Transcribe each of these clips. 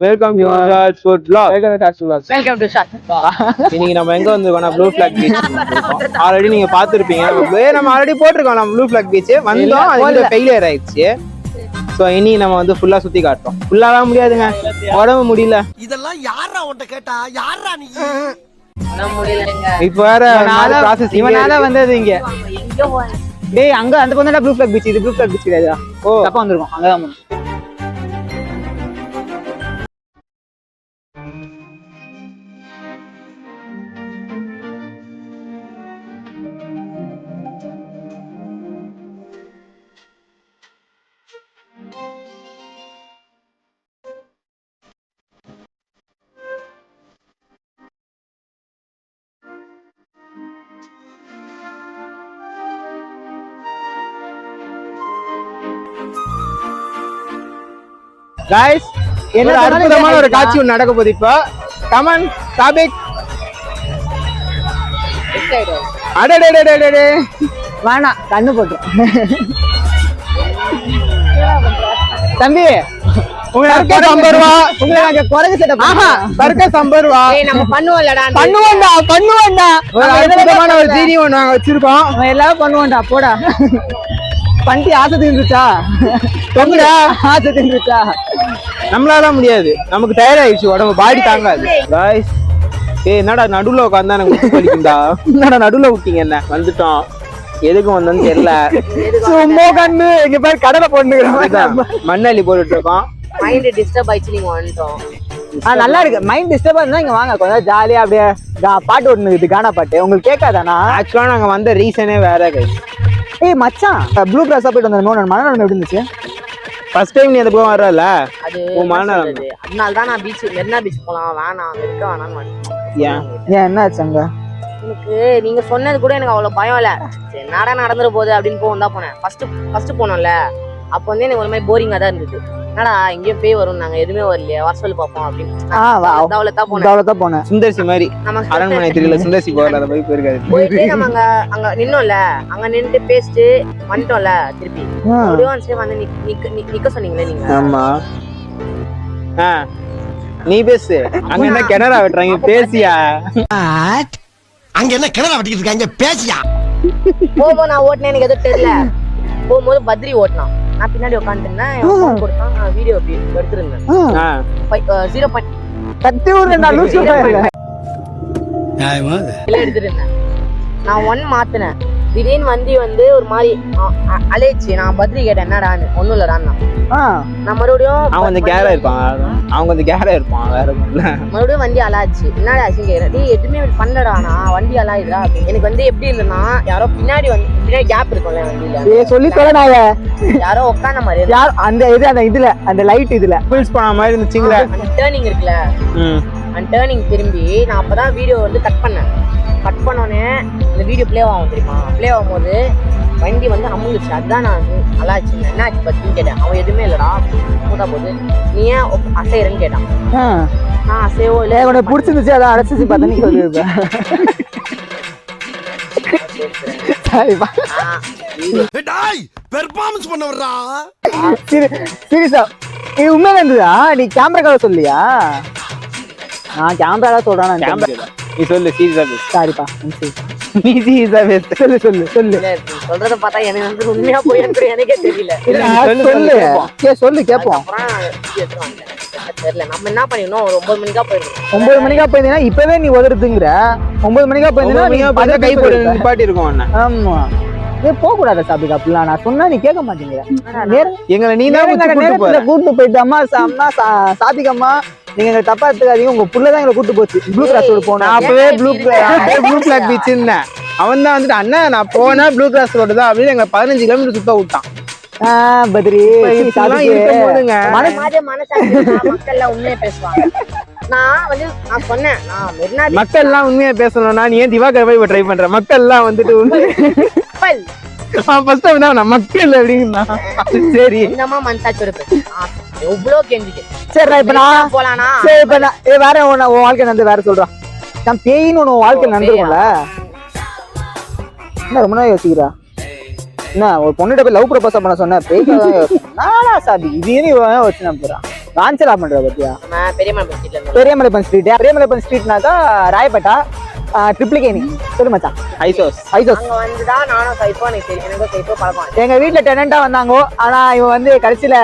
Welcome to short food vlog. Welcome to short. இன்னைக்கு நம்ம எங்க வந்திருக்கோம்னா ப்ளூ ஃபிளாக் பீச். ஆல்ரெடி நீங்க பாத்துருப்பீங்க. நம்ம ஆல்ரெடி போட்டிருக்கோம் நம்ம ப்ளூ ஃபிளாக் பீச். வந்தோம், அது ஃபெயிலியர் ஆயிடுச்சு. சோ இனி நம்ம வந்து ஃபுல்லா சுத்தி காட்டுறோம். ஃபுல்லாலாம் முடியாதுங்க, உடம்பு முடியல. இதெல்லாம் யாரா உன்கிட்ட கேட்டா? யாரா நீ? இப்ப வேற ப்ராசஸ் இவனால வந்தது இங்க. டேய் அங்க அந்த பக்கம் ப்ளூ ஃபிளாக் பீச். இது ப்ளூ ஃபிளாக் பீச் கிடையாதா? ஓ தப்பா வந்திருக்கோம். அங்கதான் போகணும். गाइस என்ன அற்புதமான ஒரு காட்சி ஒன்று நடக்க போகுது. இப்போ கமன் டாபிக் அடடடடடடே வேணா கண்ணு போட்டு தம்பி உங்களுக்கு சம்பருவா உங்களுக்கு குறைஞ்ச செட்டப். ஆஹா சர்க்கஸ் சம்பருவா நம்ம பண்ணுவோம்லடா. பண்ணுவோம்டா ஒரு அற்புதமான ஒரு ஜீனி ஒன்று நாங்க வச்சிருக்கோம். நம்ம எல்லாம் பண்ணுவோம்டா. போடா பண்டி ஆசை தீர்ந்துச்சா? தொங்குடா ஆசை தீர்ந்துச்சா? நம்மளால முடியாது, நமக்கு டயர்ட் ஆயிடுச்சு, உடம்பு பாடி தாங்காது. காய்ஸ் என்னடா நடுவுல உட்காந்தா எனக்கு முட்டு வலிக்கும்டா. என்னடா நடுவுல விட்டீங்க? என்ன வந்துட்டோம், எதுக்கு வந்தோன்னு தெரியல. சும்மா கண்ணு இங்க போய் கடலை போட்டுக்கிறோம். மண்ணள்ளி போட்டுட்டு இருக்கோம். மைண்ட் டிஸ்டர்ப் ஆயிடுச்சு, நீங்க வந்துட்டோம். நல்லா இருக்கு. மைண்ட் டிஸ்டர்ப் இருந்தா இங்க வாங்க, கொஞ்சம் ஜாலியா அப்படியே பாட்டு ஓட்டுனுது, கானா பாட்டு. உங்களுக்கு கேட்காதானா? ஆக்சுவலா நாங்க வந்த ரீசனே வேற. கைஸ் ஏய் மச்சான், ப்ளூ கிராஸா போயிட்டு வந்தோம். மனநலம் எப்படி இருந்துச்சு? ஃபர்ஸ்ட் டைம் நீ அது போக வரல. அது அதனால தான் நான் பீச் மெரினா பீச் போலாம் வேணாம் இருக்க வேணாம்னு. ஏன் என்ன ஆச்சு அங்க? எனக்கு நீங்க சொன்னது கூட எனக்கு அவ்வளவு பயம் இல்ல. சரி என்னடா நடந்துற போகுது அப்படின்னு போகும் தான் போனேன். ஃபர்ஸ்ட் போனோம்ல, அப்போ வந்து எனக்கு ஒரு மாதிரி போரிங்கா தான் இருந்தது. என்னடா இங்கேயே பேய் வரும், நாங்க எதுவுமே வரலையே, வர சொல்லி பார்ப்போம் அப்படின்னு போனேன். சுந்தர்சி மாதிரி அரண்மனை தெரியல, சுந்தர்சி போகல, அதை போய் போயிருக்காரு. போயிட்டு நம்ம அங்க நின்னோம்ல, அங்க நின்று பேசிட்டு வந்துட்டோம்ல. திருப்பி மறுபடியும் வந்து நிக்க சொன்னீங்களே நீங்க. ஆமா நீ பேசு. அங்க என்ன கிணறா வெட்டுறாங்க, பேசியா? அங்க என்ன கிணறா வெட்டிட்டு இருக்காங்க, பேசியா? போகும்போது நான் ஓட்டினேன், எனக்கு எதுவும் தெரியல. போகும்போது பத்ரி ஓட்டினான், நான் பின்னாடி உட்காந்துருந்தேன். கொடுத்தான், நான் வீடியோ எடுத்திருந்தேன். 0.0 எடுத்திருந்தேன். நான் 1 மாத்தினேன். திடீர்னு வண்டி வந்து ஒரு மாதிரி அலைச்சு. நான் பத்ரி கேட்டேன், என்னடான்னு. ஒண்ணும் இல்லடான்னு. நான் மறுபடியும் அவங்க கேரா இருப்பான் வேற மறுபடியும் வண்டி அலாச்சு. என்னடா ஆச்சுன்னு கேக்குறேன். நீ எதுவுமே பண்ணலடா, நான் வண்டி அலாயுதுடா. எனக்கு வந்து எப்படி இருந்ததுன்னா, யாரோ பின்னாடி பின்னாடி கேப் இருக்கும்ல வண்டியில, சொல்லி தொலைனாங்க. யாரோ உட்காந்த மாதிரி அந்த இதுல அந்த லைட் இதுல புல்ஸ் பண்ண மாதிரி இருந்துச்சுங்களா. அந்த டேர்னிங் இருக்குல்ல, அந்த டேர்னிங் திரும்பி நான் அப்பதான் வீடியோ வந்து கட் பண்ணோன்னே இந்த வீடியோ பிளே ஆகும் தெரியுமா. பிளே ஆகும்போது வண்டி வந்து அமுங்குச்சு. அதுதான் நான் வந்து அலாச்சு. என்ன ஆச்சு பத்தின்னு கேட்டேன். அவன் எதுவுமே இல்லடா மூதா போது, நீ ஏன் அசைறன்னு கேட்டான். நான் அசைவோ இல்லை, உனக்கு பிடிச்சிருந்துச்சு அதான் அடைச்சிச்சு பார்த்தா நீ சொல்லியிருப்பேன். பெர்ஃபார்மன்ஸ் பண்ண வர்றா. சீரியஸா இது உண்மையில இருந்ததா? நீ கேமராக்காக சொல்லியா? நான் கேமரா சொல்றேன். நீ சொல்லு, சீரியஸா பேசு. சாரிப்பா, நீ சீரியஸா பேசு. சொல்லு. சொல்றத பார்த்தா எனக்கு வந்து உண்மையா போய் எனக்கே தெரியல. சொல்லு கேப்போம். தெரியல, நம்ம என்ன பண்ணிடணும், ஒரு 9 மணிக்கா போயிருக்கோம். 9 மணிக்கா போயிருந்தீங்கன்னா இப்பவே நீ உதறதுங்கிற. 9 மணிக்கா போயிருந்தீங்கன்னா கை போட்டு நிப்பாட்டி இருக்கும். ஆமா போக கூடாது சாப்பிட்டு. அப்படிலாம் நான் சொன்னா நீ கேட்க மாட்டேங்கிற. எங்களை நீ கூட்டு போயிட்டு அம்மா சாதிக்கம்மா நீங்க எங்க தப்பா எடுத்துக்காதீங்க, உங்க புள்ளதான் எங்களை கூட்டு போச்சு ப்ளூ கிராஸ் ரோடு போனோம். அப்பவே ப்ளூ ஃபிளாக் பீச் இருந்தேன். அவன் தான் வந்துட்டு அண்ணா நான் போனா ப்ளூ கிராஸ் ரோடு தான் அப்படின்னு எங்க 15 கிலோமீட்டர் சுத்த விட்டான். பத்ரி மக்கள் உண்மையா பேசுவாங்க. நான் சொன்னேன், மக்கள் எல்லாம் உண்மையா பேசணும்னா நீ ஏன் திவாகர் போய் ட்ரை பண்ற? மக்கள் எல்லாம் வந்துட்டு மக்கள் அப்படின்னா சரி என்னமா மனசாச்சோட எவ்வளவு கெஞ்சிக்கு. சரி இப்ப நான் போலானா? சரி இப்ப நான் வேற உன் வாழ்க்கை நடந்து வேற சொல்றான். நான் பேயின்னு ஒண்ணு வாழ்க்கை நடந்துருக்கும்ல. என்ன ரொம்ப நாள் யோசிக்கிறா? என்ன ஒரு பொண்ணுகிட்ட போய் லவ் ப்ரப்போஸ் பண்ண சொன்ன பேய்க்காதான் யோசிக்கிறேன். நானா சாபி இது வச்சு நம்புறான். காஞ்சலா பண்ற பத்தியா நம்ம பெரியமலை ஸ்ட்ரீட்ல இருந்து பெரியமலைப்பன் ஸ்ட்ரீட். பெரியமலைப்பன் ஸ்ட்ரீட்னாக்கா ராயப்பேட்டா ட்ரிப்ளி கேணி. சொல்லு மச்சான். ஐசோஸ். ஐசோஸ் அங்க வந்துதான் நானும் சைப்போ எனக்கு சைப்போ பழக்கம். எங்க வீட்டுல டெனண்டா வந்தாங்கோ. ஆனா இவன் வந்து கடைசியில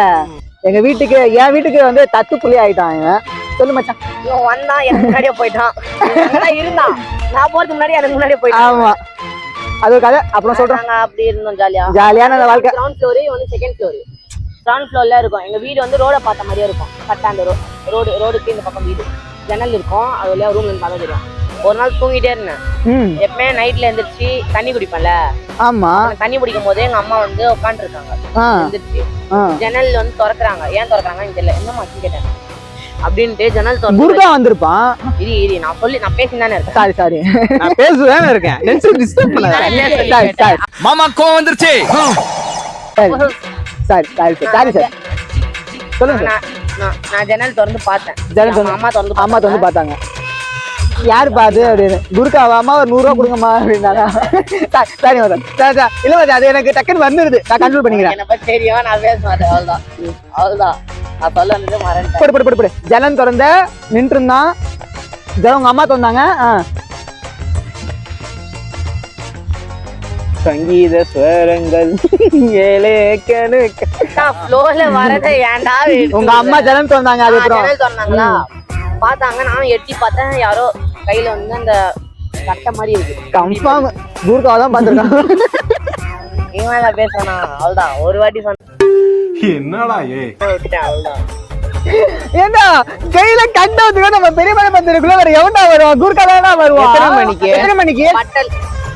எங்க வீட்டுக்கு என் வீட்டுக்கு வந்து தத்துப்புள்ளி ஆயிட்டான் இவன். சொல்லு மச்சான். இவன் வந்தான் எனக்கு முன்னாடியே போயிட்டான். இருந்தான் நான் போறதுக்கு முன்னாடி எனக்கு முன்னாடியே போயிட்டான். ஆமா அது ஒரு கதை அப்புறம் சொல்றேன். நாங்க அப்படி இருந்தோம் ஜாலியா. ஜாலியான வாழ்க்கை. கிரவுண்ட் ஃப்ளோர் வந்து செகண்ட் ஃப்ளோர். கிரவுண்ட் ஃப்ளோர்ல இருக்கும் எங்க வீடு வந்து ரோட பார்த்த மாதிரியே இருக்கும். கரெக்டா அந்த ரோடுக்கு இந்த பக்கம் வீடு ஜன்னல் இருக்கும். அது வழியா ரூம்ல பார்த்தா தெரியும். ஒரு நாள் தூங்கிட்டே இருந்தேன். எப்பவுமே நைட்ல எந்திரிச்சு தண்ணி குடிப்பேன்ல. ஆமா தண்ணி குடிக்கும் போது எங்க அம்மா வந்து உட்காந்து இருக்காங்க. எந்திரிச்சு ஜன்னல் வந்து திறக்கிறாங்க. ஏன் திறக்கிறாங்கன்னு தெரியல. என்னம்மா கேட்டேன் அப்படின்ட்டு ஜன்னல் குருகா வந்திருப்பான். இரு நான் பேசிதானே இருக்கேன். சாரி நான் பேசுவேன் இருக்கேன். டிஸ்டர்ப் பண்ணாத. மாமா கோவம் வந்துருச்சு. சாரி சார் சொல்லுங்க. நான் ஜன்னல் திறந்து பார்த்தேன். அம்மா திறந்து பார்த்தாங்க. யாரு பாது அப்படின்னு. குருக்காவா அம்மா ஒரு 100 ரூபா கொடுங்கம்மா அப்படின்னாங்க. சரி இல்ல அது எனக்கு டக்குன்னு வந்துருது. நான் கண்ட்ரோல் பண்ணிக்கிறேன். என்ன பத்தி தெரியும். நான் பேச மாட்டேன். அவ்வளவுதான் நான் சொல்ல வந்து மறந்துட்டேன். போடு ஜன்னல் திறந்த நின்று இருந்தான். உங்க அம்மா திறந்தாங்க. சங்கீத ஸ்வரங்கள் ஃப்ளோர்ல வரத ஏன்டா உங்க அம்மா ஜன்னல் திறந்தாங்க. அதுக்கப்புறம் ஜன்னல் திறந்தாங்களா பார்த்தாங்க. நானும் எட்டி பார்த்தேன். யாரோ கையில வந்து அந்த கட்டை மாதிரி இருக்கு. கன்ஃபார்ம் குருக்காவை தான் பார்த்துருக்காங்க. இவன் தான் பேசுறானா? அவ்வளவுதான் ஒரு வாட்டி சொன்னேன். என்னடா விட்டுட்டேன். அவ்வளவுதான். ஏண்டா கையில கண்ட வந்து நம்ம பெரியமலை பந்தருக்குள்ள வேற எவன்டா வருவான்? குருக்கா தானா வருவான். எத்தனை மணிக்கு பட்டல்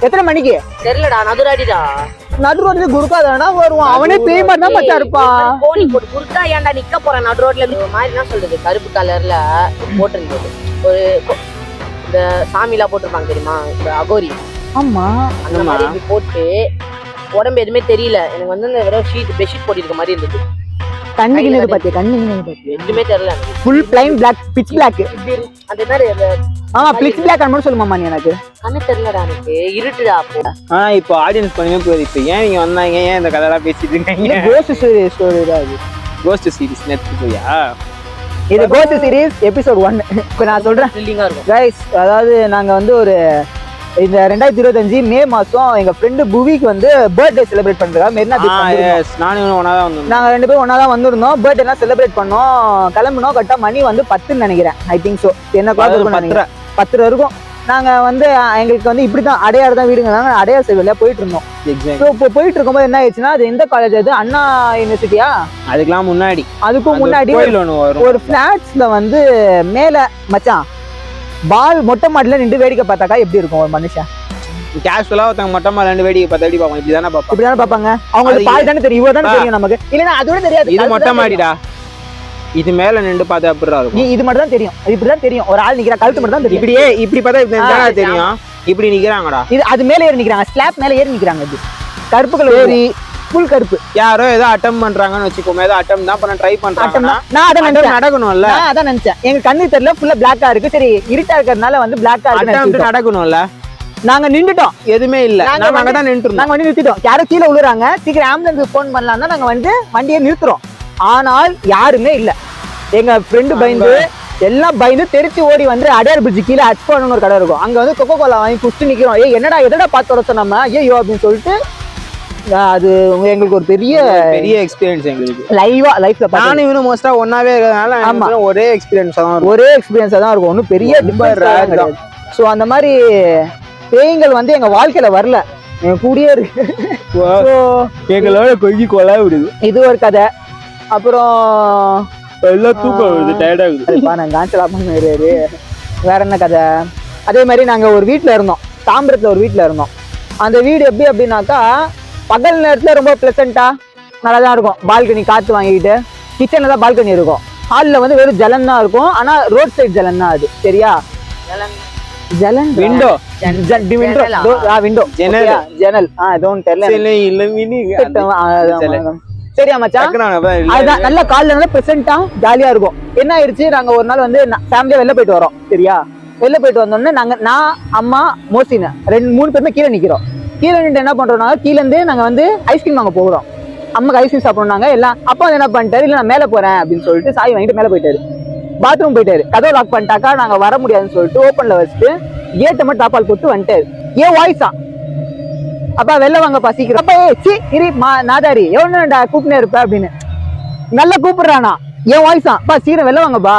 எத்தனை மணிக்கு தெரியலடா. நடுராடிடா. நடு ரோட்ல குருக்கா தானா வருவான். அவனே பேய் மாதிரி தான் மச்சா இருப்பான். போனி போட்டு குருக்கா ஏன்டா நிக்க போறேன் நடு ரோட்ல இருந்து? ஒரு மாதிரி என்ன சொல்றது, கருப்பு கலர்ல போட்டிருந்தது. ஒரு இந்த சாமிலாம் போட்டிருப்பாங்க தெரியுமா, இந்த அகோரி. ஆமா அந்த மாதிரி இப்படி போட்டு உடம்பு எதுவுமே தெரியல எனக்கு. வந்து இந்த வெறும் பெட்ஷீட் போட்டிருக்க மாதிரி இருந்தது. கண்ணுக்கு பாத்தியா? கண்ணுக்கு எதுவுமே தெரியல. Full plain black, pitch black. அந்த மாதிரி ஆமா பிட்ச் பிளாக் அனுமதி சொல்லுமாமா நீ. எனக்கு கண்ணு தெரியலடா. எனக்கு இருட்டுடா அப்போ. இப்போ ஆடியன்ஸ் பண்ணவே போகுது. இப்போ ஏன் நீங்க வந்தாங்க, ஏன் இந்த கதையெல்லாம் பேசிட்டு இருக்கீங்க? கோஸ்ட் ஸ்டோரி தான் இது. கோஸ்ட் சீரிஸ் நெட் போயா? இது கோஸ்ட் சீரிஸ் எபிசோட் 1. இப்போ நான் சொல்றேன் த்ரில்லிங்கா இருக்கும் கைஸ். அதாவது நாங்க வந்து ஒரு இந்த 2025 மே மாசம் எங்க ஃப்ரெண்டு புவிக்கு வந்து பர்த்டே செலிப்ரேட் பண்றதா மெரினா பீச். நானும் ஒன்னா தான் வந்தோம். நாங்க 2 பேரும் ஒன்னா தான் வந்திருந்தோம். பர்த்டே எல்லாம் செலிப்ரேட் பண்ணோம். கிளம்புனோம். கரெக்டா மணி வந்து 10ன்னு நினைக்கிறேன். I think so. என்ன கிளாக் இருக்கும்? 10 இருக்கும். நாங்க வந்து எங்களுக்கு வந்து இப்படிதான் அடையாறு தான் வீடுங்க. நாங்க அடையாறு சைடு வழியா போயிட்டு இருந்தோம். இப்போ போயிட்டு இருக்கும்போது என்ன ஆயிடுச்சுன்னா, அது எந்த காலேஜ்? அது அண்ணா யூனிவர்சிட்டியா? அதுக்கெல்லாம் முன்னாடி, அதுக்கும் முன்னாடி ஒரு பிளாட்ஸ்ல வந்து மேல மச்சான் பால் மொட்டை மாடில நின்று வேடிக்கை பார்த்தாக்கா எப்படி இருக்கும் ஒரு மனுஷன்? கேஷுவலா ஒருத்தங்க மொட்டை மாடில நின்று வேடிக்கை பார்த்தா எப்படி பார்ப்பாங்க? இப்படிதானே பார்ப்பாங்க. இப்படிதானே பார்ப்பாங்க. அவங்களுக்கு பால் தானே தெரியும், இவ்வளவு தானே தெரியும் நமக்கு. இல்லன்னா அதோட தெரியாது. இது மொட்டை மாடிடா. இது மேல நின்று பார்த்தா அப்படிடா இருக்கும். நீ இது மட்டும் தான் தெரியும். இப்படிதான் தெரியும். ஒரு ஆள் நிக்கிற கழுத்து மட்டும் தான் தெரியும். இப்படியே இப்படி பார்த்தா இப்படி தெரியும். இப்படி நிக்கிறாங்கடா. இது அது மேல ஏறி நிக்கிறாங்க. ஸ்லாப் மேல ஏறி நிக்கிறாங்க. இது கருப்பு கலர் ஃபுல் கருப்பு. யாரோ ஏதோ அட்டம் பண்றாங்கன்னு வச்சுக்கோமே. ஏதோ அட்டம் தான் பண்ண ட்ரை பண்றாங்க. நான் அத நினைச்சேன். நடக்கணும்ல. நான் அத நினைச்சேன். எங்க கண்ணு தெரியல, ஃபுல்லா பிளாக்கா இருக்கு. சரி இருட்டா இருக்கறனால வந்து பிளாக்கா இருக்கு. அட்டம் நடக்கணும்ல. நாங்க நின்னுட்டோம். எதுவுமே இல்ல. நாங்க அங்க தான் நின்னுட்டோம். நாங்க வந்து நிறுத்திட்டோம். யாரோ கீழ விழுறாங்க. சீக்கிரம் ஆம்புலன்ஸ் ஃபோன் பண்ணலாம் தான் நாங்க வந்து வண்டியை நிறுத்துறோம். ஆனால் யாருமே இல்ல. எங்க ஃப்ரெண்டு பயந்து எல்லாம் பயந்து தெரிச்சு ஓடி வந்து அடையார் பிரிட்ஜ் கீழே அச்பான்னு ஒரு கடை இருக்கும். அங்க வந்து கொக்கோ கோலா வாங்கி குடிச்சு நிக்கிறோம். என்னடா எதடா பார்த்து வர சொன்னோம். ஐயோ அப்படின்னு சொல்லிட்டு அது எங்களுக்கு ஒரு பெரிய எக்ஸ்பீரியன்ஸ். எங்களுக்கு லைஃப்ல நானும் இவனும் மோஸ்டா ஒன்னாவே இருக்கிறதுனால ஒரே எக்ஸ்பீரியன்ஸா தான் இருக்கும். ஒன்னும் பெரிய கிடையாது. ஸோ அந்த மாதிரி பேய்கள் வந்து எங்க வாழ்க்கையில வரல, எங்க கூடயே இருக்கு. எங்களோட கொஞ்சி கொலா விடுது. இது ஒரு கதை. அப்புறம் எல்லாம் தூக்கம் வருது, டயர்ட் ஆகுது. நான் காஞ்சலா பண்ணுறாரு. வேற என்ன கதை? அதே மாதிரி நாங்க ஒரு வீட்டுல இருந்தோம். தாம்பரத்துல ஒரு வீட்டுல இருந்தோம். அந்த வீடு எப்படி அப்படின்னாக்கா பகல் நேரத்துல ரொம்ப பிளசண்டா நல்லா தான் இருக்கும். பால்கனி காத்து வாங்கிக்கிட்டு கிச்சன்ல தான் பால்கனி இருக்கும். ஹாலில் வந்து வெறும் ஜலம் தான் இருக்கும். ஆனா ரோட் சைடு ஜலம் தான் அது. சரியா? ஜலன் விண்டோ விண்டோ ஜன்னல் டோன்ட் சரியா மச்சான்? அதுதான் நல்ல காலைல நல்லா ப்ரெசென்ட்டா ஜாலியா இருக்கும். என்ன ஆயிடுச்சு, நாங்க ஒரு நாள் வந்து ஃபேமிலியா வெளில போயிட்டு வரோம். சரியா? வெளில போயிட்டு வந்தோடனே நான் அம்மா மோசின 2-3 பேருமே கீழே நிக்கிறோம். கீழே நின்று என்ன பண்றோம்னா, கீழே இருந்து நாங்க வந்து ஐஸ்கிரீம் வாங்க போகிறோம். அம்மாக்கு ஐஸ்கிரீம் சாப்பிடணும்னாங்க எல்லாம். அப்பா வந்து என்ன பண்ணிட்டாரு, இல்ல நான் மேல போறேன் அப்படின்னு சொல்லிட்டு சாவி வாங்கிட்டு மேல போயிட்டாரு. பாத்ரூம் போயிட்டாரு. கதவை லாக் பண்ணிட்டாக்கா நாங்க வர முடியாதுன்னு சொல்லிட்டு ஓப்பன்ல வச்சுட்டு கேட்டை மட்டும் தாப்பால் போட்டு வந்துட்டாரு. ஏன் வாய்ஸா அப்பா வெளில வாங்கப்பா சீக்கிரம். அப்பா இரு நாதாரி எவ்வளோடா கூப்பிட்டே இருப்ப அப்படின்னு நல்லா கூப்பிடுறானா. ஏன் வாய்ஸா அப்பா சீக்கிரம் வெளில வாங்கப்பா,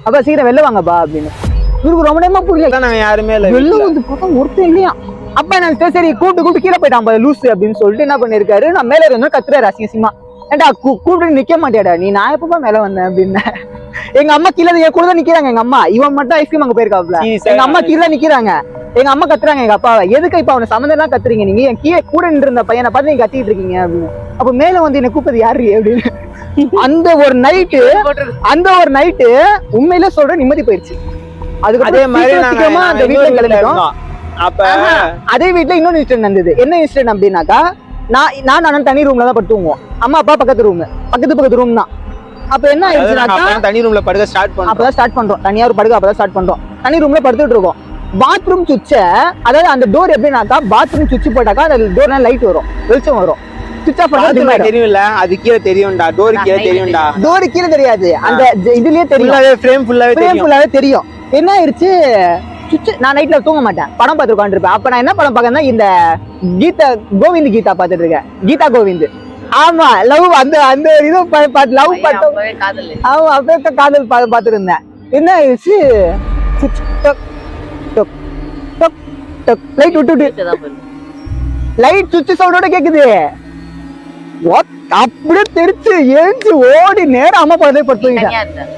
அப்பா சீக்கிரம் வெளில வாங்கப்பா அப்படின்னு. இவருக்கு ரொம்ப நேரமா புரியல. நாங்க யாருமே இல்ல வெளில வந்து பார்த்தா ஒருத்தர் இல்லையா. அப்பா நான் சரி கூப்பிட்டு கீழே போயிட்டான் லூசு அப்படின்னு சொல்லிட்டு என்ன பண்ணிருக்காரு, நான் மேல இருந்து கத்துறாரு அசிங்கமா. ஏன்டா கூப்பிட்டு நிக்க மாட்டியாடா நீ, நான் எப்பப்பா மேல வந்தேன் அப்படின்னு. எங்க அம்மா கீழே என் கூட தான் நிக்கிறாங்க. எங்க அம்மா இவன் மட்டும் ஐஸ்கிரீம் அங்க போயிருக்காப்ல. எங்க அம்மா கீழே நிக்கிறாங்க. எங்க அம்மா கத்துறாங்க எங்க அப்பாவை, எதுக்கு இப்ப அவனை சம்மந்தம் எல்லாம் கத்துறீங்க நீங்க, என் கீழே கூட நின்று இருந்த பையனை பார்த்து நீங்க கத்திட்டு இருக்கீங்க அப்படின்னு. அப்ப மேல வந்து என்ன கூப்பிடுறது யாரு அப்படின்னு. அந்த ஒரு நைட்டு உண்மையில சொல்ற நிம்மதி போயிடுச்சு. அதுக்கு அதே மாதிரி அந்த வீட்டுல கிளம்பிட்டோம். அப்ப அதே வீட்டுல இன்னொரு இன்சிடென்ட் நடந்தது. என்ன இன்சிடென்ட் அப்படின்னாக்கா, நான் தனி ரூம்ல தான் படுத்துவோம். அம்மா அப்பா பக்கத்து ரூம் தான். அப்ப என்ன ஆயிடுச்சுனாக்கா தனி ரூம்ல படுக்க ஸ்டார்ட் பண்ணோம். அப்பதான் ஸ்டார்ட் பண்றோம். தனியா ஒரு படுக்க அப்பதான் ஸ்டார்ட் பண்றோம். தனி ரூம்ல படுத்துட்டு இருக்கோம். பாத்ரூம் சுவிட்ச, அதாவது அந்த டோர் எப்படின்னாக்கா பாத்ரூம் சுவிட்ச் போட்டாக்கா அந்த டோர்ல லைட் வரும், வெளிச்சம் வரும். சுவிட்ச் ஆஃப் பண்ணா தெரியும்ல, அது கீழே தெரியும்டா, டோர் கீழே தெரியும்டா. டோர் கீழே தெரியாது, அந்த இதுலயே தெரியும், ஃப்ரேம் ஃபுல்லாவே தெரியும். என்ன ஆயிடுச்சு, சுவிட்ச் நான் நைட்ல தூங்க மாட்டேன், படம் பார்த்து உட்காந்துருப்பேன். அப்ப நான் என்ன படம் பார்க்கறேன்னா இந்த கோவிந்த் கீதா பார்த்துட்டு இருக்கேன். கீதா கோவிந்த். ஆமா லவ் அந்த இது லவ் பாட்டு. ஆமா அப்படியே காதல் பார்த்துட்டு இருந்தேன். என்ன ஆயிடுச்சு, லைட் விட்டு லைட் சுவிட்ச் சவுண்டோட கேக்குது. அப்படியே தெரிச்சு ஏஞ்சு ஓடி நேரம் அம்மா பக்கத்துல படுத்துக்கிட்டேன்.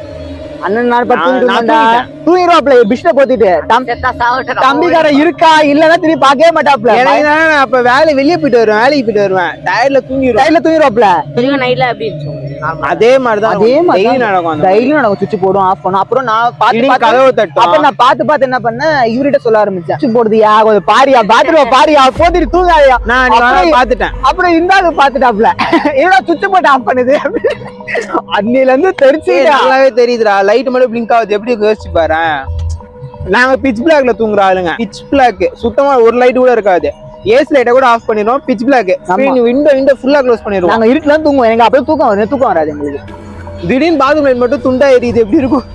அண்ணன் நான் தூங்கிடுவாப்ல பிஷ்ட போத்திட்டு. தம்பிக்கார இருக்கா இல்லன்னா திரும்பி பாக்கவே மாட்டாப்ல. அப்ப வேலைக்கு போயிட்டு வருவேன் டயர்ல தூங்கிடுவாப்ல. அதே மாதிரிதான் டெய்லி நடக்கும். சுவிட்ச் போடும், ஆஃப் பண்ணும். அப்புறம் நான் பார்த்து என்ன பண்ணேன், இவர்கிட்ட சொல்ல ஆரம்பிச்சேன், சுவிட்ச் போடுதியா கொஞ்சம் பாரியா, பாத்ரூம் பாரியா, போத்திட்டு தூங்காதியா. நான் பாத்துட்டேன். அப்புறம் இந்த பாத்துட்டாப்ல, ஏன்னா சுவிட்ச் போட்டு ஆஃப் பண்ணுது. அன்னில இருந்து தெரிச்சு நல்லாவே தெரியுதுடா. லைட் மட்டும் பிளிங்க் ஆகுது, எப்படி யோசிச்சு பாரு. நாங்க பிட்ச் பிளாக்ல தூங்குற ஆளுங்க. பிட்ச் பிளாக் சுத்தமா ஒரு லைட் கூட இருக்காது. ஏசி லைட்ட கூட ஆஃப் பண்ணிடுவோம். பிட்ச் பிளாக் விண்டோ ஃபுல்லா க்ளோஸ் பண்ணிடுவோம். நாங்க இருட்டுலாம் தூங்குவோம். எனக்கு அப்படியே தூக்கம் வராது எங்களுக்கு. திடீர்னு பாத்ரூம் லைட் மட்டும் துண்டா எரியுது, எப்படி இருக்கும்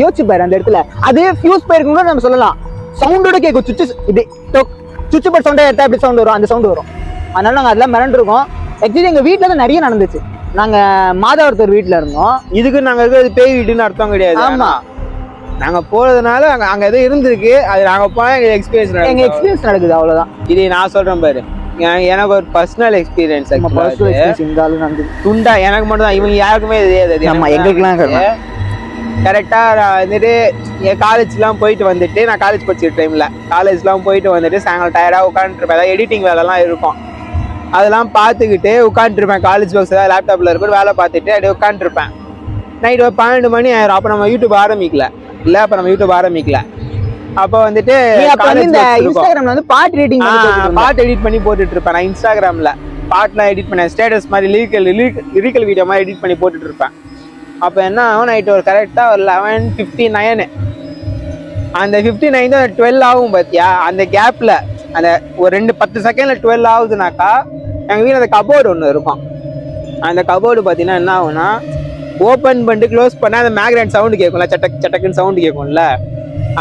யோசிச்சு பாரு. அந்த இடத்துல அதே ஃபியூஸ் போயிருக்கும் நம்ம சொல்லலாம். சவுண்டோட கேட்கும். சுவிட்ச் போர்ட் சவுண்டா எடுத்தா எப்படி சவுண்ட் வரும், அந்த சவுண்ட் வரும். அதனால நாங்க அதெல்லாம் மிரண்டிருக்கோம். ஆக்சுவலி எங்க வீட்டுல தான் நிறைய நடந்துச்சு. நாங்க மாதாவரத்தூர் வீட்டுல இருந்தோம். இதுக்கு நாங்க இருக்கிறது பேய் வீடுன்னு அர்த்தம் கிடையாது. ஆமா, நாங்க போறதுனால அங்க எதோ இருந்திருக்கு. அது நாங்க போனா எங்க எக்ஸ்பீரியன்ஸ் நடக்குது, அவ்வளவுதான். இது நான் சொல்றேன் பாரு, எனக்கு ஒரு பர்சனல் எக்ஸ்பீரியன்ஸ். துண்டா எனக்கு மட்டும் தான், இவங்க யாருக்குமே தெரியாது. நம்ம எங்களுக்குலாம் கரெக்டா வந்துட்டு என் காலேஜ்லாம் போயிட்டு வந்துட்டு, நான் காலேஜ் படிச்சிருக்க டைம்ல காலேஜ்லாம் போயிட்டு வந்துட்டு சாயங்காலம் டயர்டா உட்காந்துருப்பேன். ஏதாவது எடிட்டிங் வேலைலாம் இருக்கும், அதெல்லாம் பார்த்துக்கிட்டு உட்காந்துருப்பேன். காலேஜ் பாக்ஸ் ஏதாவது லேப்டாப்ல இருக்கும், வேலை பார்த்துட்டு அப்படியே உட்காந்துருப்பேன். நைட்டு 12 மணி ஆயிரும். அப்ப நம்ம யூடியூப் ஆரம்பிக்கல. அப்ப வந்துட்டு இன்ஸ்டாகிராம்ல வந்து பாட்டு எடிட் பண்ணி போட்டுட்டு இருப்பேன். நான் இன்ஸ்டாகிராம்ல பாட்டுலாம் எடிட் பண்ணேன், ஸ்டேட்டஸ் மாதிரி லிரிக்கல் வீடியோ மாதிரி எடிட் பண்ணி போட்டுட்டு இருப்பேன். அப்ப என்ன ஆகும், நைட்டு ஒரு கரெக்டா ஒரு 11:59. அந்த 59 தான் 12 ஆகும் பாத்தியா. அந்த கேப்ல அந்த ஒரு 10 செகண்ட்ல 12 ஆகுதுனாக்கா எங்க வீட்டுல அந்த கபோர்டு ஒண்ணு இருக்கும். அந்த கபோர்டு பாத்தீங்கன்னா என்ன ஆகும்னா, ஓப்பன் பண்ணிட்டு க்ளோஸ் பண்ணா அந்த மேக்னெட் சவுண்டு கேட்கும்ல, சட்டக்குன்னு சவுண்டு கேட்கும்ல.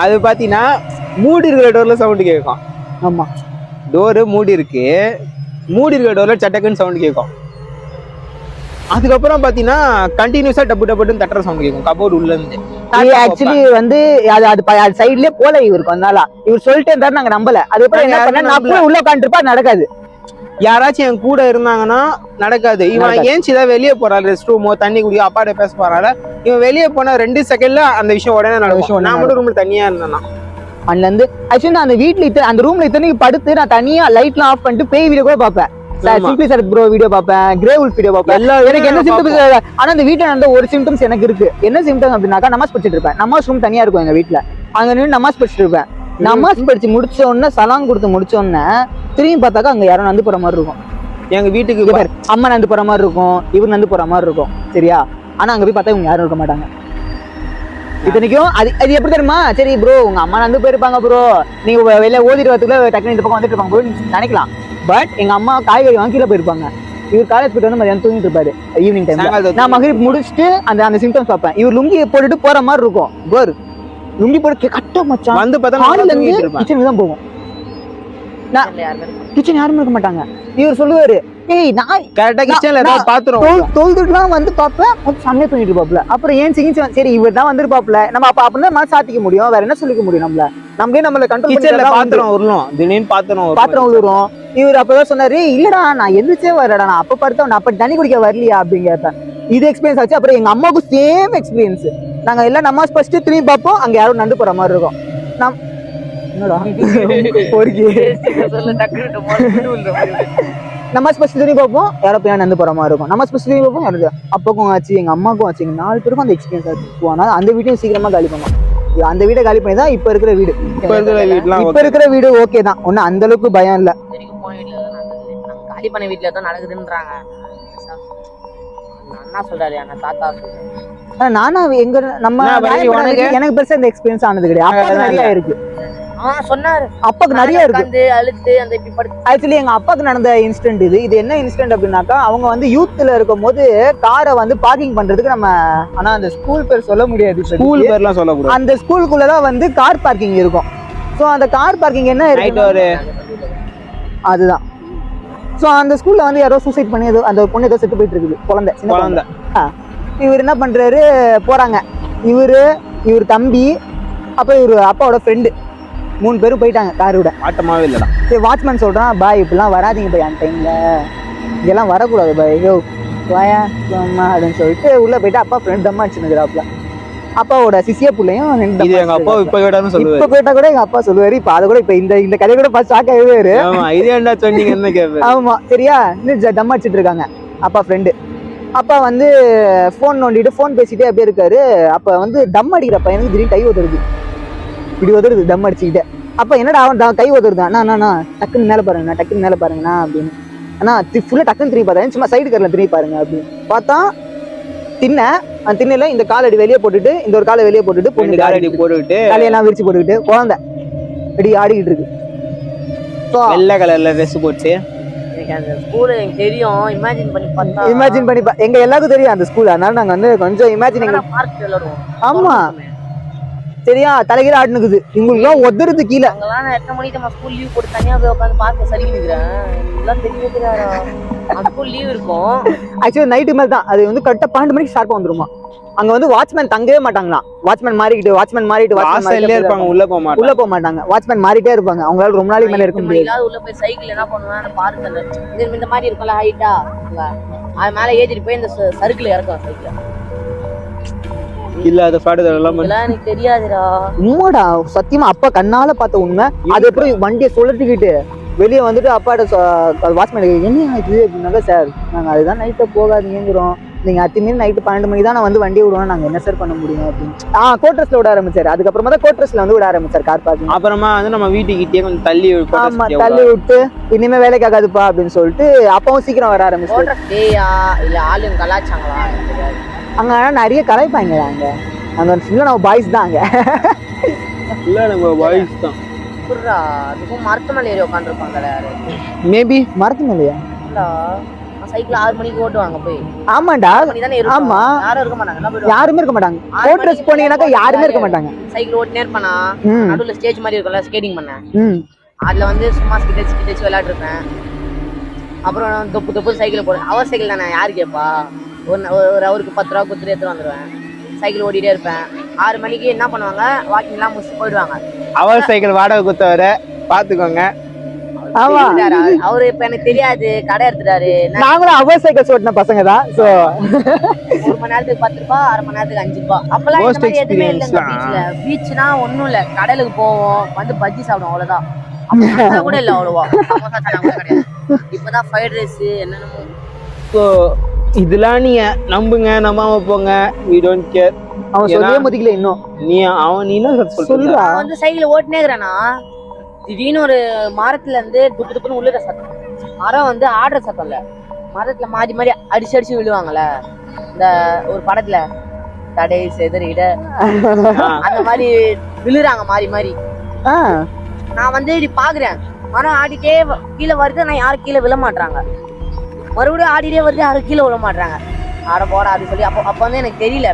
அது பாத்தீங்கன்னா மூடி இருக்கிற டோர்ல சவுண்டு கேட்கும். ஆமா, டோரு மூடி இருக்கிற டோர்ல சட்டக்குன்னு சவுண்டு கேட்கும். அதுக்கப்புறம் பாத்தீங்கன்னா கண்டினியூஸா டப்பு டப்புன்னு தட்டுற சவுண்ட் கேட்கும் கபோர்டு உள்ள இருந்து. ஆக்சுவலி வந்து அது சைட்லயே போல இவருக்கு வந்தால இவர் சொல்லிட்டே இருந்தாரு, நாங்க நம்பல. அதுக்கப்புறம் என்ன பண்ண, நான் போய் உள்ள உட்காந்துருப்பா, நடக்காது. யாராச்சும் என் கூட இருந்தாங்கன்னா நடக்காது. இவன் ஏன்ச்சுதான் வெளியே போறாரு, ரெஸ்ட் ரூமோ தண்ணி குடியோ அப்பாட்ட பேச போறாரு. இவன் வெளியே போனா 2 செகண்ட்ல அந்த விஷயம் உடனே நடக்கும். நான் மட்டும் ரூம்ல தனியா இருந்தேன்னா அண்ணில இருந்து ஆக்சுவலி நான் அந்த வீட்டுல அந்த ரூம்ல இத்தனைக்கு படுத்து நான் தனியா லைட்லாம் ஆஃப் பண்ணிட்டு பேய் வீடியோ கூட பாப்பேன். சிம்பிளி சார் ப்ரோ வீடியோ பாப்பேன், கிரே உல்ஃப் வீடியோ பாப்பேன். எனக்கு என்ன சிம்டம்ஸ், ஆனா இந்த வீட்டுல நடந்த ஒரு சிம்டம்ஸ் எனக்கு இருக்கு. என்ன சிம்டம் அப்படின்னாக்கா, நமாஸ் படிச்சுட்டு இருப்பேன். நமாஸ் ரூம் தனியா இருக்கும் எங்க வீட்டுல. அங்க நின்று நமாஸ் படிச்சுட்டு இருப்பேன். நமாஸ் படிச்சு முடிச்ச உடனே சலாம் கொடுத்து முடிச்ச உடனே திரும்பி பார்த்தாக்கா அங்க யாரும் நந்து போற மாதிரி இருக்கும். எங்க வீட்டுக்கு அம்மா நந்து போற மாதிரி இருக்கும், இவர் நந்து போற மாதிரி இருக்கும், சரியா. ஆனா அங்க போய் பார்த்தா இவங்க யாரும் இருக்க மாட்டாங்க. இத்தனைக்கும் அது எப்படி தெரியுமா, சரி ப்ரோ உங்க அம்மா நந்து போயிருப்பாங்க ப்ரோ, நீங்க வெளில ஓதிட்டு வரதுக்குள்ள டக்குனு இந்த பக்கம் வந்துட்டு இருப்பாங்க ப்ரோ நினைக்கலாம். பட் எங்க அம்மா காய்கறி வாங்கி கீழே போயிருப்பாங்க. இவர் காலேஜ் போயிட்டு வந்து மதியானம் தூங்கிட்டு இருப்பாரு ஈவினிங் டைம். நான் மகரிப் முடிச்சுட்டு அந்த சிம்டம்ஸ் பார்ப்பேன். இவர் லுங்கி போட்டுட்டு போற மாதிரி இருக்கும். கோர் லுங்கி போட்டு கட்ட மச்சான் வந்து பார்த்தா கிச்சனுக்கு தான் போகும். கிச்சன் யாருமே இருக்க மாட்டாங்க. இவர் சொல்லுவாரு, ஏய் நான் கரெக்டா கிச்சன்ல ஏதாவது பாத்துறோம் தொழுதுட்டுலாம் வந்து பார்ப்பேன். செம்மையா தூங்கிட்டு இருப்பாப்ல. அப்புறம் ஏன் சிகிச்சை சரி இவர் தான் வந்திருப்பாப்ல, நம்ம அப்ப அப்படின்னா மாதிரி சாத்திக்க முடியும், வேற என்ன சொல்லிக்க முடியும்? நம்மள கண்ட்ரோல் கிச்சன்ல பாத்திரம் உருளும், திடீர்னு பாத்திரம் உருளும். இவர் அப்பதான் சொன்னாரு, இல்லடா நான் எந்திரிச்சே வரடா, நான் அப்ப படுத்தவன் அப்ப தண்ணி குடிக்க வரலையா அப்படின்னு கேட்டேன். இது எக்ஸ்பீரியன்ஸ் ஆச்சு. அப்புறம் எங்க அம்மாவுக்கும் சேம் எக்ஸ்பீரியன்ஸ். நாங்க எல்லாம் நமாஸ் ஃபர்ஸ்ட் திரும்பி பார்ப்போம், அங்க யாரும் நண்டு போற மாதிரி இருக்கும். நமாஸ் ஃபர்ஸ்ட் திரும்பி பார்ப்போம், யாரோ போய் நந்து போற மாதிரி இருக்கும். நமாஸ் ஃபர்ஸ்ட் திரும்பி பார்ப்போம், யாரும் அப்பாக்கும் ஆச்சு எங்க அம்மாக்கும் ஆச்சு, எங்க 4 பேருக்கும் அந்த எக்ஸ்பீரியன்ஸ் ஆச்சு. அதனால அந்த வீட்டையும் சீக்கிரமா காலி பண்ணோம். அந்த வீடை காலி பண்ணி தான் இப்ப இருக்கிற வீடு. இப்ப இருக்கிற வீடு ஓகே தான், ஒன்னும் அந்த அளவுக்கு பயம் இல்ல. காலி பண்ண வீட்டுல தான் நடக்குதுன்றாங்க. அண்ணா சொல்றாரு, அண்ணா தாத்தா சொல்றாரு. நானும் எங்க நம்ம எனக்கு பெருசா இந்த எக்ஸ்பீரியன்ஸ் ஆனது கிடையாது. நிறைய இருக்கு சொன்னாரு, அப்பாக்கு நிறைய இருக்கு. ஆக்சுவலி எங்க அப்பாக்கு நடந்த இன்சிடென்ட் இது என்ன இன்சிடென்ட் அப்படின்னாக்கா, அவங்க வந்து யூத்ல இருக்கும் போது காரை வந்து பார்க்கிங் பண்றதுக்கு நம்ம, ஆனா அந்த ஸ்கூல் பேர் சொல்ல முடியாது, ஸ்கூல் பேர்லாம் சொல்லக்கூடாது, அந்த ஸ்கூலுக்குள்ளதான் வந்து கார் பார்க்கிங் இருக்கும். சோ அந்த கார் பார்க்கிங் என்ன இருக்கு அதுதான். சோ அந்த ஸ்கூல்ல வந்து யாரோ சூசைட் பண்ணி அந்த பொண்ணு ஏதோ செத்து போயிட்டு இருக்குது, குழந்தை. இவர் என்ன பண்றாரு, போறாங்க இவர் தம்பி அப்ப இவரு அப்பாவோட ஃப்ரெண்டு 3 பேரும் போயிட்டாங்க காரோட. ஆட்டமாவே இல்லடா. சரி வாட்ச்மேன் சொல்றான், பாய் இப்படிலாம் வராதிங்க பாய், அந்த டைம்ல இதெல்லாம் வரக்கூடாது பாய், யோ வாயா அம்மா அப்படின்னு சொல்லிட்டு உள்ள போயிட்டு அப்பா ஃப்ரெண்ட் தம்மா அடிச்சுக்கிறாப்ல. அப்பாவோட சிசிய பிள்ளையும் இது எங்க அப்பா இப்ப கேட்டாலும் சொல்லுவாரு, இப்ப கேட்டா கூட எங்க அப்பா சொல்லுவாரு. இப்ப அதை கூட இப்ப இந்த கதையை கூட பார்த்து ஷாக் ஆயிடுவாரு. இது என்ன சொன்னீங்கன்னு கேட்பாரு. ஆமா சரியா, இன்னும் தம் அடிச்சிட்டு இருக்காங்க அப்பா ஃப்ரெண்டு. அப்பா வந்து போன் நோண்டிட்டு போன் பேசிட்டே அப்படியே இருக்காரு. அப்ப வந்து தம் அடிக்கிற பையனுக்கு திடீர்னு கை உதறுது, இப்படி உதறுது தம் அடிச்சுக்கிட்டே. அப்ப என்னடா அவன் கை உதறுதான், அண்ணா டக்குன்னு மேல பாருங்கண்ணா, டக்குன்னு மேல பாருங்கண்ணா அப்படின்னு. ஆனா ஃபுல்லா டக்குன்னு திரும்பி பார்த்தா சும்மா சைடு கரில் திரும்பி பாருங்க அப்படின்னு பார்த்தா அந்த திண்ணையில இந்த காலடி வெளியே போட்டுட்டு இந்த ஒரு காலை வெளியே போட்டுட்டு பொண்ணு காலடி போட்டுக்கிட்டு காலையெல்லாம் விரிச்சு போட்டுக்கிட்டு குழந்தை இப்படி ஆடிக்கிட்டு இருக்கு. வெள்ளை கலர்ல ட்ரெஸ் போட்டு. அந்த ஸ்கூல் எனக்கு தெரியும், இமேஜின் பண்ணி எங்க எல்லாருக்கும் தெரியும் அந்த ஸ்கூல். அதனால நாங்க வந்து கொஞ்சம் இமேஜினிங். ஆமா சரியா, தலைகீழ ஆடுனுக்குது, இவங்களுக்குலாம் ஒதுறது கீழே. அங்கெல்லாம் நான் 8 மணிக்கு நம்ம ஸ்கூல் லீவ் போட்டு தனியா போய் உட்காந்து பார்க்க சரி நிக்கிறேன். எல்லாம் தெரியுதுடா, அந்த ஸ்கூல் லீவ் இருக்கும். ஆக்சுவலி நைட்டு மேல தான் அது வந்து கரெக்டா 12 மணிக்கு ஷார்ப்பா வந்துருமா. அங்க வந்து வாட்ச்மேன் தங்கவே மாட்டாங்களாம். வாட்ச்மேன் மாறிட்டு இருப்பாங்க, உள்ள போக மாட்டாங்க. வாட்ச்மேன் மாறிட்டே இருப்பாங்க, அவங்களால ரொம்ப நாளைக்கு மேல இருக்க முடியாது. உள்ள போய் சைக்கிள் என்ன பண்ணுவேன், பார்க் இந்த மாதிரி இருக்கும்ல ஹைட்டா, அது மேல ஏத்திட்டு போய் இந்த சர்க்கிள் இறக்கும் சைக்கிள். இல்ல அது பாடுதெல்லாம் எனக்கு தெரியாதுடா. உண்மைடா, சத்தியமா அப்பா கண்ணால பார்த்த உண்மை. அது எப்படி வண்டியை சுழட்டிக்கிட்டு வெளியே வந்துட்டு அப்பாட்ட வாட்ச்மேன் என்ன ஆயிடுச்சு அப்படின்னாக்கா, சார் நாங்க அதுதான் நைட்டை போகாதீங்கிறோம், நீங்க அத்திமீறி நைட்டு 12 மணிக்கு தான் நான் வந்து வண்டியை விடுவோம், நாங்க என்ன சார் பண்ண முடியும் அப்படின்னு. கோட்ரஸ்ல விட ஆரம்பிச்சாரு. அதுக்கப்புறமா தான் கோட்ரஸ்ல வந்து விட ஆரம்பிச்சார் கார் பார்க்கிங். அப்புறமா வந்து நம்ம வீட்டுக்கிட்டே கொஞ்சம் தள்ளி விட்டு இனிமே வேலைக்கு ஆகாதுப்பா அப்படின்னு சொல்லிட்டு அப்பாவும் சீக்கிரம் வர ஆரம்பிச்சாரு. அங்க நிறைய கலாய்ப்பாங்க. அங்க ஃபுல்லா நம்ம பாய்ஸ் தான். அங்க ஃபுல்லா நம்ம பாய்ஸ் தான். புர்ரா அதுக்கு மரத்து மேல ஏறி உட்கார்ந்திருப்பாங்கல யாரு, மேபி மரத்து மேலயா இல்ல சைக்கிள் 6 மணிக்கு ஓட்டுவாங்க போய். ஆமாடா, ஆமா யாரும் இருக்க மாட்டாங்க, யாருமே இருக்க மாட்டாங்க. கோட்ரஸ் போனீங்கன்னாக்கா யாருமே இருக்க மாட்டாங்க. சைக்கிள் ஓட்டினே இருப்பானா, நடுவுல ஸ்டேஜ் மாதிரி இருக்கும்ல ஸ்கேட்டிங் பண்ண, அதுல வந்து சும்மா ஸ்கிட்டச் விளையாட்டு இருப்பேன். அப்புறம் தொப்பு சைக்கிள் போடுவேன். அவர் சைக்கிள் தானே யாரு கேட்பா, ஒரு அவருக்கு 10 ரூபா கொடுத்துட்டு எடுத்துட்டு வந்துடுவேன். சைக்கிள் ஓடிட்டே இருப்பேன். 6 மணிக்கு என்ன பண்ணுவாங்க, வாக்கிங் எல்லாம் முடிச்சு போயிடுவாங்க. அவர் சைக்கிள் வாடகை கொடுத்தவரை பாத்துக்கோங்க. ஆமா அவரு இப்ப எனக்கு தெரியாது, கடை எடுத்துட்டாரு. நாங்களும் அவர் சைக்கிள் ஓட்டின பசங்க தான். 1 மணி நேரத்துக்கு 10 ரூபாய், 1/2 மணி நேரத்துக்கு 5 ரூபாய். அப்பெல்லாம் இந்த மாதிரி எதுவுமே இல்லைங்க பீச்ல. பீச்னா ஒண்ணும் இல்ல, கடலுக்கு போவோம், வந்து பஜ்ஜி சாப்பிடுவோம், அவ்வளவுதான். கூட இல்ல அவ்வளவா, கிடையாது. இப்பதான் ஃப்ரைட் ரைஸ் என்னென்னமோ. ஸோ இதெல்லாம் நீங்க நம்புங்க, நம்பாம போங்க, we don't care. அவன் சொல்லியே முதிக்கல இன்னும். நீ என்ன சொல்றா, வந்து சைக்கிள் ஓட்டினே இருக்கிறானா, திடீர்னு ஒரு மரத்துல இருந்து துப்பு துப்புன்னு உள்ளுற சத்தம். மரம் வந்து ஆடுற சத்தம் இல்ல, மரத்துல மாறி மாறி அடிச்சு விழுவாங்கல்ல இந்த ஒரு படத்துல, தடை செதறிட அந்த மாதிரி விழுறாங்க மாறி மாறி. நான் வந்து இப்படி பாக்குறேன், மரம் ஆடிட்டே கீழே வருது, நான் யாரும் கீழே விழ மாட்டாங்க. மறுபடியும் ஆடிட்டே வருது, யாரும் கீழே விட மாட்டாங்க. ஆட போடா அப்படின்னு சொல்லி அப்போ வந்து எனக்கு தெரியல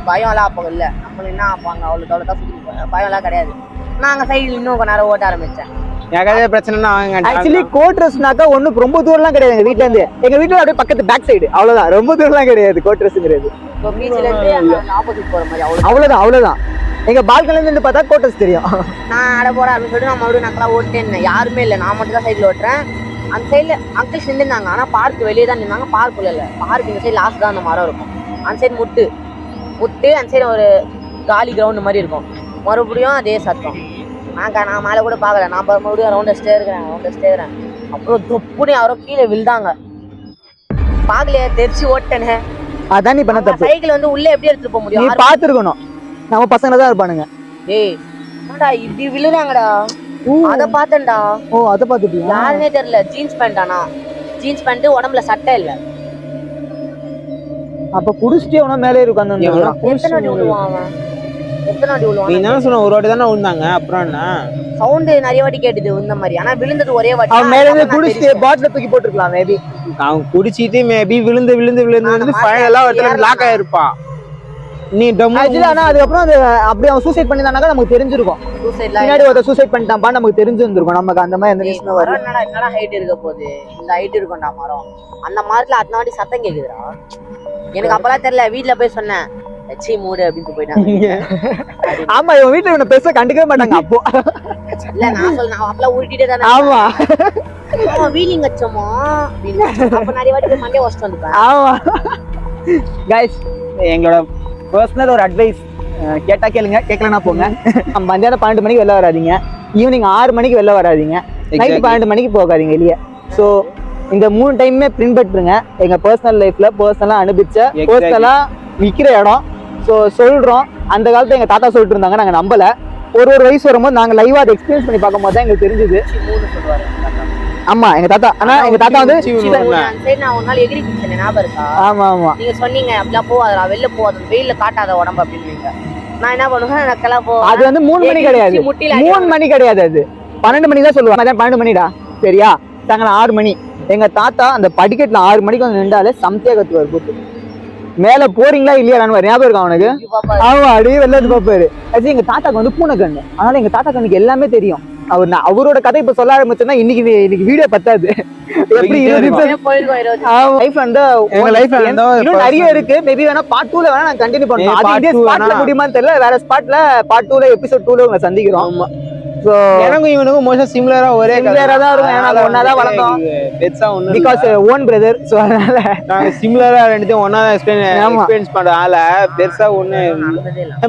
பயம் எல்லாம் அப்போ இல்லை. நம்மளும் என்ன ஆப்பாங்க அவ்வளோ தான் சுற்றி பயம் எல்லாம் கிடையாது. நாங்கள் சைடில் இன்னும் கொஞ்ச நேரம் ஓட்ட ஆரம்பித்தேன். ஏதாவது பிரச்சனைனா ஆக்சுவலி கோட்ரஸ்னாக்கா ஒன்றும் ரொம்ப தூரம்லாம் கிடையாது எங்கள் வீட்டிலேருந்து. எங்கள் வீட்டில் அப்படியே பக்கத்து பேக் சைடு, அவ்வளோதான். ரொம்ப தூரம்லாம் கிடையாது கோட்ரஸ்ங்கிறது. இப்போ பீச்சிலேருந்து ஆப்போசிட் போகிற மாதிரி அவ்வளோதான். எங்கள் பால்கனிலேருந்து பார்த்தா கோட்ரஸ் தெரியும். நான் ஆட போடா அப்படின்னு சொல்லிட்டு நான் மறுபடியும் நக்கலாக ஓட்டேன். யாருமே இல்லை, நான் மட்டும் தான் சைடில் ஓட்டுறேன். அந்த சைடில் அங்கிள்ஸ் நின்றுருந்தாங்க. ஆனால் பார்க் வெளியே தான் நின்னாங்க, பார்க் இல்லை. பார்க் இந்த சைடு லாஸ்ட் தான் அந்த மரம் இருக்கும். அந்த சைடு முட்டு அந்த சைடு ஒரு காலி கிரவுண்டு மாதிரி இருக்கும். மறுபடியும் அதே சத்தம். நான் மேலே கூட பார்க்கல. நான் மறுபடியும் ரவுண்ட் அடிச்சிட்டே இருக்கிறேன். அப்புறம் தொப்புனே யாரோ கீழே விழுந்தாங்க. பார்க்கலையே, தெரிச்சு ஓட்டனே. அதான் நீ பண்ண தப்பு. சைக்கிள் வந்து உள்ளே எப்படி எடுத்துட்டு போக முடியும்? நீ பார்த்துருக்கணும். நம்ம பசங்க தான் இருப்பானுங்க. ஏய் என்னடா இப்படி விழுறாங்கடா, அத பார்த்தேன்டா. ஓ, அத பாத்துட்டியா? யாருனே தெரியல. ஜீன்ஸ் பேண்ட், ஆனா ஜீன்ஸ் பேண்ட், உடம்புல சட்டை இல்ல. அப்ப குடிச்சிட்டே உன மேலே உட்கார்ந்து எத்தனை அடி விழுவான் அவன்? நீ என்ன சொன்ன? ஒரு வாட்டி தானே விழுந்தாங்க, அப்புறம் என்ன சவுண்ட் நிறைய வாட்டி கேட்டுது இந்த மாதிரி. ஆனா விழுந்தது ஒரே வாட்டி. அவன் மேல இருந்து குடிச்சிட்டு பாட்டில தூக்கி போட்டுருக்கலாம். மேபி அவன் குடிச்சிட்டு மேபி விழுந்து ஃபைனலா ஒருத்தர் லாக் ஆயிருப்பான். நீ ஆனா அதுக்கப்புறம் அது அப்படியே அவன் சூசைட் பண்ணிதானாக்கா நமக்கு தெரிஞ்சிருக்கும். பின்னாடி ஒருத்தர் சூசைட் பண்ணிட்டான்பா நமக்கு தெரிஞ்சிருந்திருக்கும். நமக்கு அந்த மாதிரி எந்த நியூஸ்மே வரல. என்னடா ஹைட் இருக்க போகுது, இந்த ஹைட் இருக்கும்டா மரம். அந்த மரத்துல அத்தனை வாட்டி சத்தம் கேக்குதுடா. எனக்கு அப்பெல்லாம் தெரியல. வீட்டுல போய் சொன்னேன், லட்சி மூடு அப்படின்னு போயிட்டாங்க. ஆமா, இவன் வீட்டுல இவனை பேச கண்டுக்கவே மாட்டாங்க. அப்போ இல்ல நான் சொல்றேன், அப்பெல்லாம் உருட்டிட்டே தானே. ஆமா, வீலிங் வச்சோமா அப்ப நிறைய வாட்டி மண்டே வாஷ் வந்துட்டேன். ஆமா கைஸ், எங்களோட பர்சனல் ஒரு அட்வைஸ், கேட்டா கேளுங்க, கேட்கலன்னா போங்க. மத்தியானம் 12 மணிக்கு வெளில வராதீங்க, ஈவினிங் 6 மணிக்கு வெளில வராதீங்க, நைட்டு 12 மணிக்கு போகாதீங்க வெளியே. ஸோ இந்த 3 டைமுமே பின்பற்றுங்க. எங்க பர்சனல் லைஃப்ல பர்சனலா அனுபவிச்ச, பர்சனலா விற்கிற இடம். ஸோ சொல்றோம், அந்த காலத்துல எங்க தாத்தா சொல்லிட்டு இருந்தாங்க, நாங்க நம்பல. ஒரு வயசு வரும்போது நாங்க லைவா அதை எக்ஸ்பீரியன்ஸ் பண்ணி பார்க்கும் போது தான் எங்களுக்கு தெரிஞ்சது. ஆமா, எங்க தாத்தா. ஆனா எங்க தாத்தா வந்து நான் ஒரு நாள் எகிரி குடிச்சேன், ஞாபகம் இருக்கா? ஆமா ஆமா, நீங்க சொன்னீங்க அப்படிலாம் போகாதா, வெளில போகாத, வெயில்ல காட்டாத உடம்பு அப்படின்னு. நான் என்ன பண்ணுவேன், நக்கலா போ. அது வந்து 3 மணி கிடையாது, 3 மணி கிடையாது, அது 12 மணி தான் சொல்லுவாங்க. அதான் 12 மணிடா, சரியா? சாயங்காலம் 6 மணி. எங்க தாத்தா அந்த படிக்கட்டுல 6 மணிக்கு வந்து நின்றாலே சமத்தியா கத்துவார் போட்டு. மேல போறீங்களா இல்லையா ஞாபகம் இருக்கா அவனுக்கு? ஆமா, அப்படியே வெளில வந்து பாப்பாரு. அது எங்க தாத்தாக்கு வந்து பூனை கண்ணு. அதனால எங்க தாத்தா கண்ணுக்கு எல்லாமே தெரியும். அவரோட கதை இப்ப சொல்ல ஆரம்பிச்சோம்னா இன்னைக்கு வீடியோ பத்தாது. எப்படி நிறைய இருக்கு. மேபி வேணா பார்ட் 2ல வேணா நான் கண்டினியூ பண்ணுவோம். அது இதே ஸ்பாட்ல முடியுமான்னு தெரியல. வேற ஸ்பாட்ல பார்ட் 2ல எபிசோட் 2ல உங்களை சந்திக்கிறோம். சோ எனக்கும் இவனுக்கும் மோஸ்டா சிமிலரா தான் இருக்கும். ஏன்னா ஒண்ணா தான் வளர்ந்தோம். பெட்ஸா ஒண்ணு பிகாஸ் ஓன் பிரதர். சோ அதனால நாங்க சிமிலரா ரெண்டுத்தையும் ஒண்ணா தான் எக்ஸ்பீரியன்ஸ் பண்றதால பெருசா ஒண்ணு.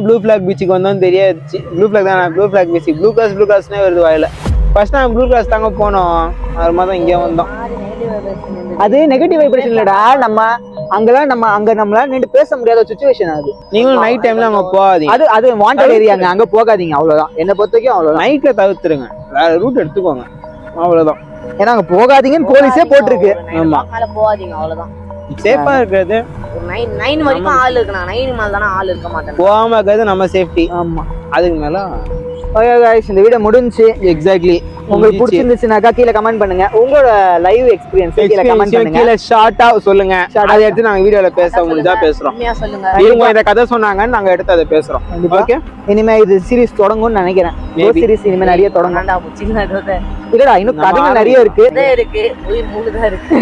ப்ளூ ஃபிளாக் பீச்சுக்கு வந்தோம் தெரியாது. ப்ளூ ஃபிளாக் தான், ப்ளூ ஃபிளாக் பீச். ப்ளூ கிராஸ்னே வருது வாயில. ஃபர்ஸ்ட் நாங்க ப்ளூ கிராஸ் தாங்க போனோம், அப்புறமா தான் இங்கே வந்தோம். அது நெகட்டிவ் வைப்ரேஷன் இல்லடா. நம்ம நம்மளால நின்று பேச முடியாத சிச்சுவேஷன். அது நீங்களும் நைட் டைம்ல அங்க போகாதீங்க. அது வாண்டட் ஏரியாங்க, அங்க போகாதீங்க. அவ்வளவுதான், என்ன பொறுத்த வரைக்கும் அவ்வளவுதான். நைட்ல தவிர்த்துருங்க, வேற ரூட் எடுத்துக்கோங்க, அவ்வளவுதான். ஏன்னா அங்க போகாதீங்கன்னு போலீஸே போட்டிருக்கு. ஆமா, போகாதீங்க, அவ்வளவுதான். சேஃபா இருக்கிறது 9 வரைக்கும் ஆள் இருக்கணும். 9 மேல தானே ஆள் இருக்க மாட்டாங்க. போகாம இருக்கிறது நம்ம சேஃப்டி. ஆமா, அதுக்கு மேல ஓகே गाइस, இந்த வீடியோ முடிஞ்சி. எக்ஸாக்ட்லி. உங்களுக்கு பிடிச்சிருந்துச்சுனாக்கா கீழ கமெண்ட் பண்ணுங்க. உங்களோட லைவ் எக்ஸ்பீரியன்ஸ் கீழ கமெண்ட் பண்ணுங்க. கீழ ஷார்ட்டா சொல்லுங்க, அதை எடுத்து நாங்க வீடியோல பேச முடிஞ்சா பேசுறோம். உண்மையா சொல்லுங்க. இவங்க இந்த கதை சொன்னாங்கன்னு நாங்க எடுத்து அதை பேசுறோம். ஓகே, இனிமே இது சீரிஸ் தொடங்கும்னு நினைக்கிறேன். இந்த சீரிஸ் இனிமே நிறைய தொடங்கும். இல்லடா, இன்னும் கதைகள் நிறைய இருக்கு. உயிர் மூணுதான் இருக்கு.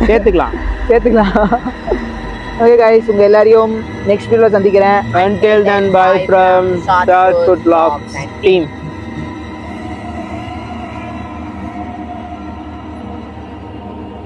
சேர்த்துக்கலாம். ஓகே गाइस, உங்க எல்லாரையும் நெக்ஸ்ட் வீடியோல சந்திக்கிறேன். Until then, bye from Start Food Vlogs team.